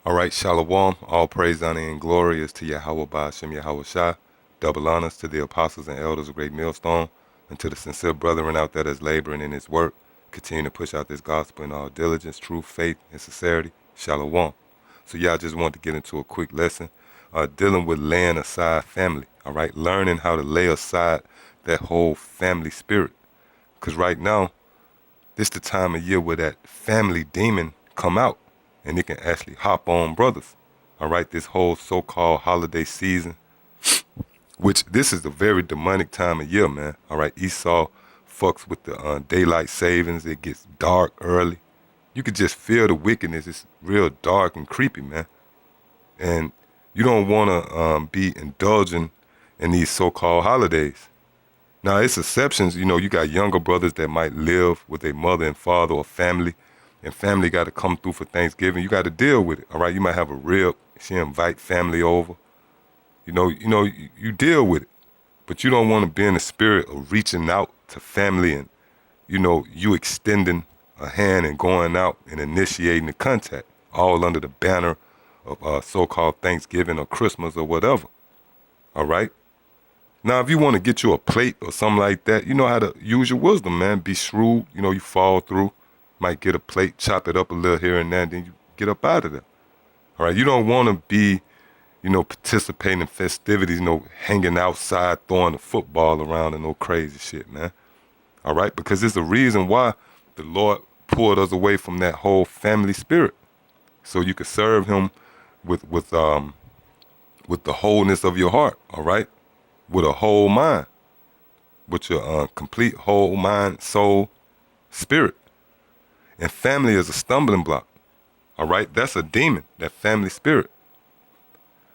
All right, Shalom, all praise, honor, and glory is to Yahweh Ba'ashem Yahweh Shai. Double honors to the apostles and elders of Great Millstone, and to the sincere brethren out there that's laboring in his work. Continue to push out this gospel in all diligence, truth, faith, and sincerity. Shalom. So y'all just want to get into a quick lesson dealing with laying aside family, all right? Learning how to lay aside that whole family spirit. Because right now, this the time of year where that family demon come out and it can actually hop on brothers. All right, this whole so-called holiday season, which this is a very demonic time of year, man. All right, Esau fucks with the daylight savings. It gets dark early. You could just feel the wickedness. It's real dark and creepy, man. And you don't want to be indulging in these so-called holidays. Now, it's exceptions. You know, you got younger brothers that might live with a mother and father or family, and family got to come through for Thanksgiving. You got to deal with it, all right? You might have a rib. She invite family over. You deal with it. But you don't want to be in the spirit of reaching out to family and, you extending a hand and going out and initiating the contact, all under the banner of so-called Thanksgiving or Christmas or whatever, all right? Now, if you want to get you a plate or something like that, you know how to use your wisdom, man. Be shrewd. You fall through. Might get a plate, chop it up a little here and there, and then you get up out of there. All right? You don't want to be, participating in festivities, hanging outside, throwing the football around and no crazy shit, man. All right? Because there's a reason why the Lord pulled us away from that whole family spirit. So you could serve him with the wholeness of your heart, all right? With a whole mind, with your complete whole mind, soul, spirit. And family is a stumbling block, all right? That's a demon, that family spirit.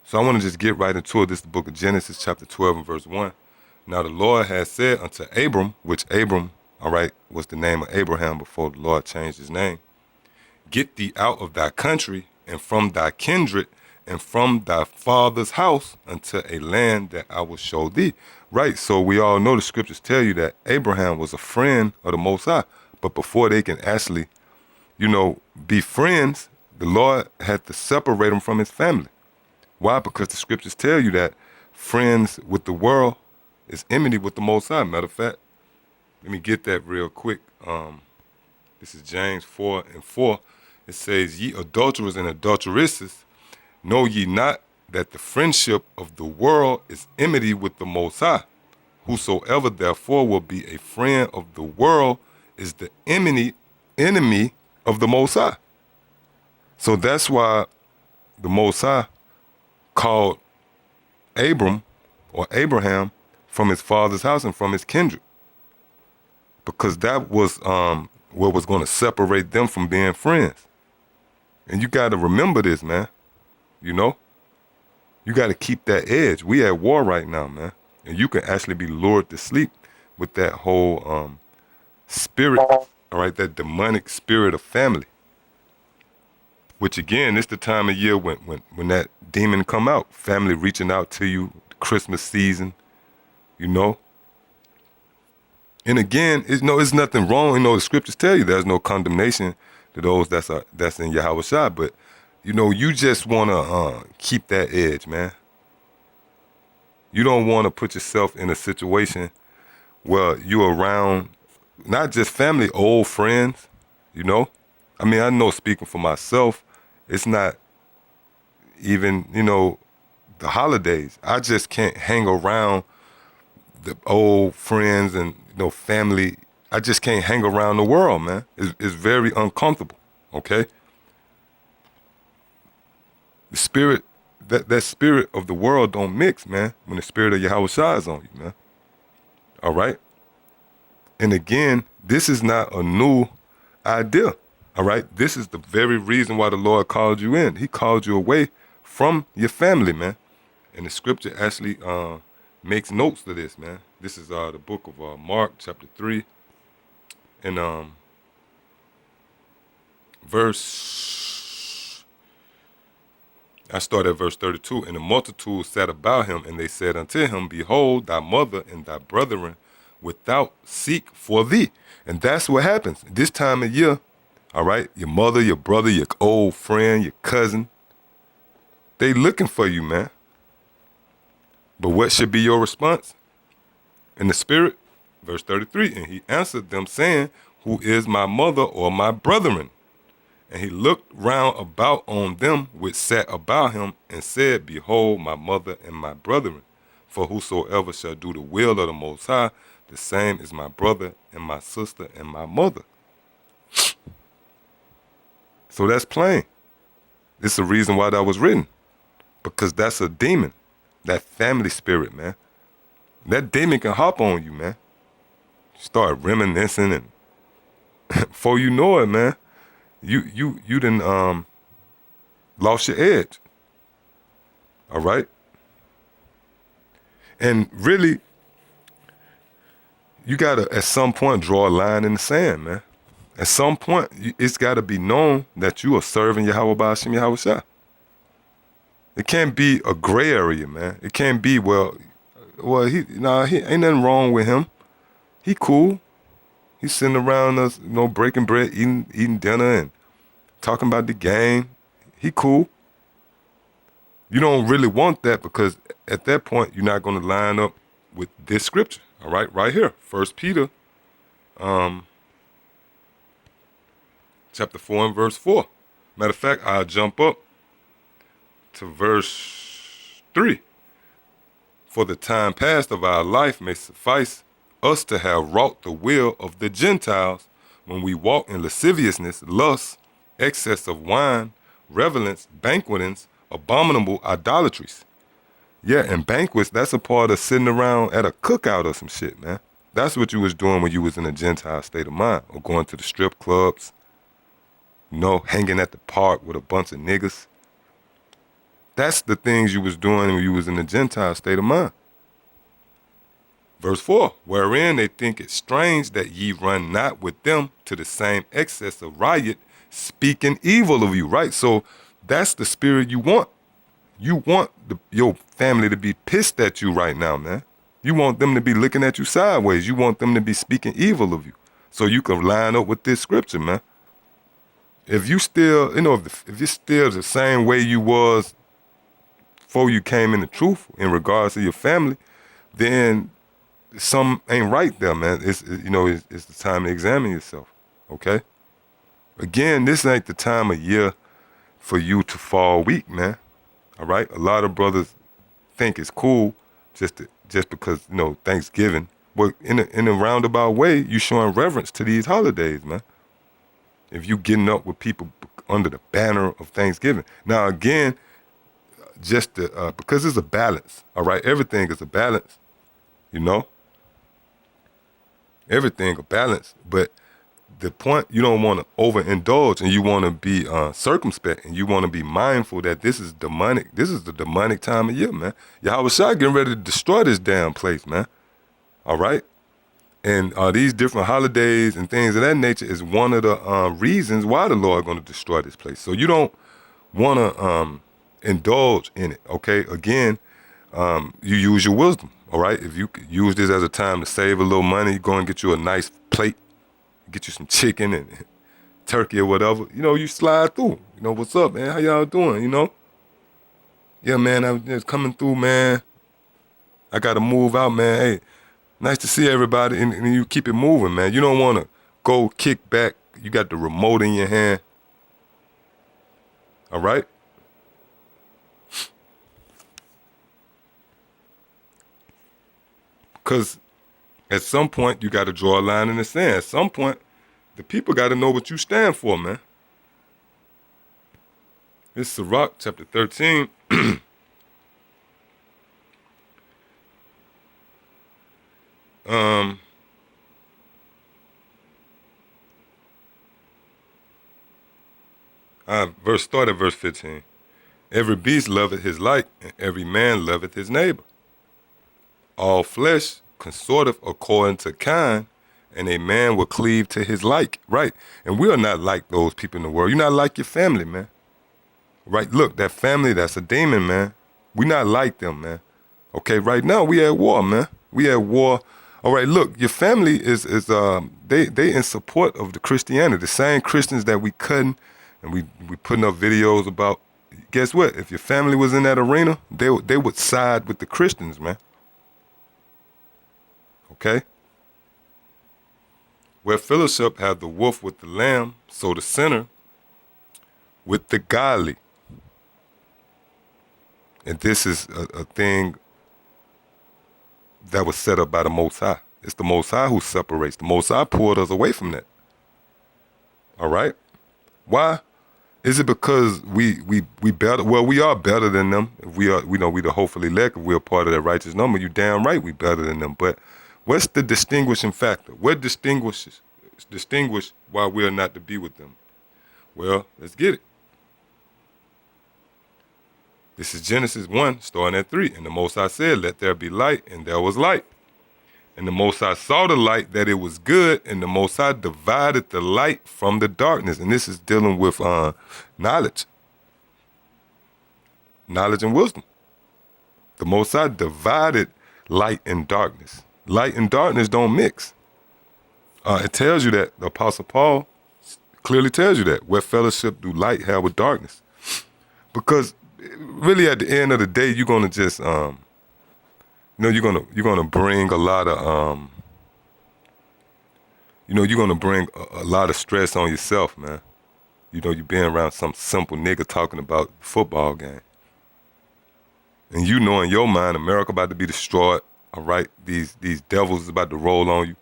So I want to just get right into it. This is the book of Genesis, chapter 12 and verse 1. Now the Lord had said unto Abram, which Abram, all right, was the name of Abraham before the Lord changed his name. Get thee out of thy country and from thy kindred and from thy father's house unto a land that I will show thee. Right, so we all know the scriptures tell you that Abraham was a friend of the Most High. But before they can actually, be friends, the Lord had to separate him from his family. Why? Because the scriptures tell you that friends with the world is enmity with the Most High. Matter of fact, let me get that real quick. This is James 4 and 4. It says, ye adulterers and adulteresses, know ye not that the friendship of the world is enmity with the Most High? Whosoever therefore will be a friend of the world is the enemy of the Most High. So that's why the Most High called Abram or Abraham from his father's house and from his kindred. Because that was what was going to separate them from being friends. And you got to remember this, man. You got to keep that edge. We at war right now, man. And you can actually be lured to sleep with that whole spirit, all right, that demonic spirit of family. Which again, it's the time of year when that demon come out. Family reaching out to you, Christmas season, And again, it's nothing wrong. The scriptures tell you there's no condemnation to those that's in Yahweh Shai. But, you just want to keep that edge, man. You don't want to put yourself in a situation where you're around not just family, old friends, I mean, I know speaking for myself, it's not even, the holidays. I just can't hang around the old friends and, family. I just can't hang around the world, man. It's very uncomfortable, okay? The spirit, that spirit of the world don't mix, man, when the spirit of Yahweh Shai is on you, man. All right? And again, this is not a new idea, all right? This is the very reason why the Lord called you in. He called you away from your family, man. And the scripture actually makes notes to this, man. This is the book of Mark, chapter 3, and I start at verse 32. And the multitude sat about him, and they said unto him, behold, thy mother and thy brethren without seek for thee. And that's what happens this time of year, all right? Your mother, your brother, your old friend, your cousin, They looking for you, man. But what should be your response? In the spirit, verse 33, and he answered them, saying, who is my mother or my brethren? And he looked round about on them which sat about him, and said, behold, my mother and my brethren. For whosoever shall do the will of the Most High, the same is my brother and my sister and my mother. So that's plain. This is the reason why that was written. Because that's a demon. That family spirit, man. That demon can hop on you, man. Start reminiscing, and before you know it, man, you done lost your edge. All right? And really, you gotta at some point draw a line in the sand, man. At some point, it's gotta be known that you are serving Yahweh Ba'ashem Yahweh Shah. It can't be a gray area, man. It can't be, he ain't nothing wrong with him. He cool. He's sitting around us, breaking bread, eating dinner, and talking about the game. He cool. You don't really want that, because at that point, you're not going to line up with this scripture. All right, right here, 1 Peter, chapter 4 and verse 4. Matter of fact, I'll jump up to verse 3. For the time past of our life may suffice us to have wrought the will of the Gentiles, when we walk in lasciviousness, lust, excess of wine, revelings, banquetings, abominable idolatries. Yeah, and banquets, that's a part of sitting around at a cookout or some shit, man. That's what you was doing when you was in a Gentile state of mind, or going to the strip clubs, hanging at the park with a bunch of niggas. That's the things you was doing when you was in the Gentile state of mind. Verse 4, wherein they think it strange that ye run not with them to the same excess of riot, speaking evil of you, right? So that's the spirit you want. You want your family to be pissed at you right now, man. You want them to be looking at you sideways. You want them to be speaking evil of you, so you can line up with this scripture, man. If you still, if you're still the same way you was before you came in the truth in regards to your family, then something ain't right there, man. It's the time to examine yourself, okay? Again, this ain't the time of year for you to fall weak, man. All right? A lot of brothers think it's cool just because, Thanksgiving. But in a roundabout way, you showing reverence to these holidays, man. If you getting up with people under the banner of Thanksgiving. Now, again, because it's a balance, all right? Everything is a balance, Everything a balance. But the point, you don't want to overindulge, and you want to be circumspect, and you want to be mindful that this is demonic. This is the demonic time of year, man. Yahweh Shai getting ready to destroy this damn place, man. All right? And these different holidays and things of that nature is one of the reasons why the Lord is going to destroy this place. So you don't want to indulge in it, okay? Again, you use your wisdom, all right? If you use this as a time to save a little money, go and get you a nice plate, get you some chicken and turkey or whatever, you slide through. What's up, man? How y'all doing, Yeah, man, I'm just coming through, man. I got to move out, man. Hey, nice to see everybody. And you keep it moving, man. You don't want to go kick back. You got the remote in your hand. All right? Because at some point, you got to draw a line in the sand. At some point, the people got to know what you stand for, man. It's Sirach, chapter 13. Start at verse 15. Every beast loveth his like, and every man loveth his neighbor. All flesh consorteth according to kind, and a man will cleave to his like. Right? And we are not like those people in the world. You're not like your family, man. Right? Look, that family, that's a demon, man. We're not like them, man. Okay, right now we at war, man. We at war. All right, look, your family is they in support of the Christianity, the same Christians that we cutting and we putting up videos about guess what? If your family was in that arena, they would side with the Christians, man. Okay? Where fellowship had the wolf with the lamb, so the sinner with the godly. And this is a thing that was set up by the Most High. It's the Most High who separates. The Most High pulled us away from that. All right? Why? Is it because we better? Well, we are better than them. If we the hopefully elect. If we're part of that righteous number, you damn right we better than them. But what's the distinguishing factor? What distinguish why we are not to be with them? Well, let's get it. This is Genesis 1, starting at 3. And the Most High said, let there be light, and there was light. And the Most High saw the light that it was good, and the Most High divided the light from the darkness. And this is dealing with knowledge and wisdom. The Most High divided light and darkness. Light and darkness don't mix. It tells you that. The Apostle Paul clearly tells you that. What fellowship do light have with darkness? Because really at the end of the day, you're gonna just you're gonna bring a lot of you're gonna bring a lot of stress on yourself, man. You're being around some simple nigga talking about the football game. And you know in your mind America about to be destroyed, all right? These devils is about to roll on you.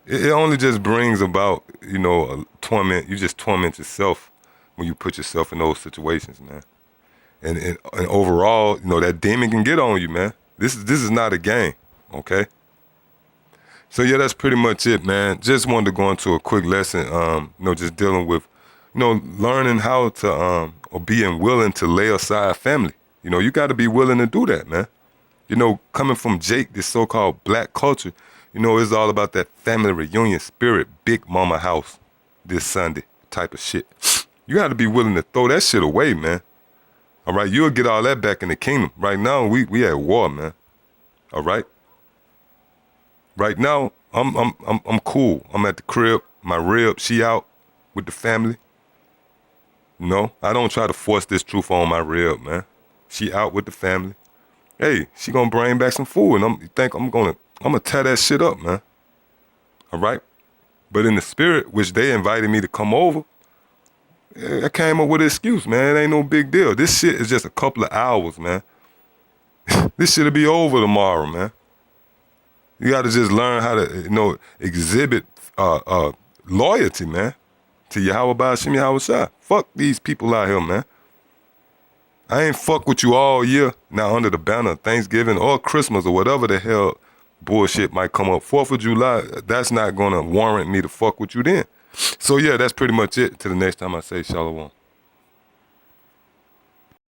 It only just brings about, a torment. You just torment yourself when you put yourself in those situations, man. And overall, that demon can get on you, man. This is not a game, okay? So yeah, that's pretty much it, man. Just wanted to go into a quick lesson, just dealing with, learning how to, or being willing to lay aside family. You got to be willing to do that, man. Coming from Jake, this so-called black culture, it's all about that family reunion spirit, big mama house this Sunday type of shit. You got to be willing to throw that shit away, man. All right, you'll get all that back in the kingdom. Right now, we at war, man. All right. Right now, I'm cool. I'm at the crib. My rib, she out with the family. I don't try to force this truth on my rib, man. She out with the family. Hey, she gonna bring back some food, and I'm gonna tear that shit up, man. All right. But in the spirit, which they invited me to come over, I came up with an excuse, man. It ain't no big deal. This shit is just a couple of hours, man. This shit'll be over tomorrow, man. You got to just learn how to, exhibit loyalty, man, to Yahweh Ba'ashem Yahweh Shai. Fuck these people out here, man. I ain't fuck with you all year now under the banner of Thanksgiving or Christmas or whatever the hell bullshit might come up. 4th of July, that's not going to warrant me to fuck with you then. So, yeah, that's pretty much it. Till the next time I say shalom.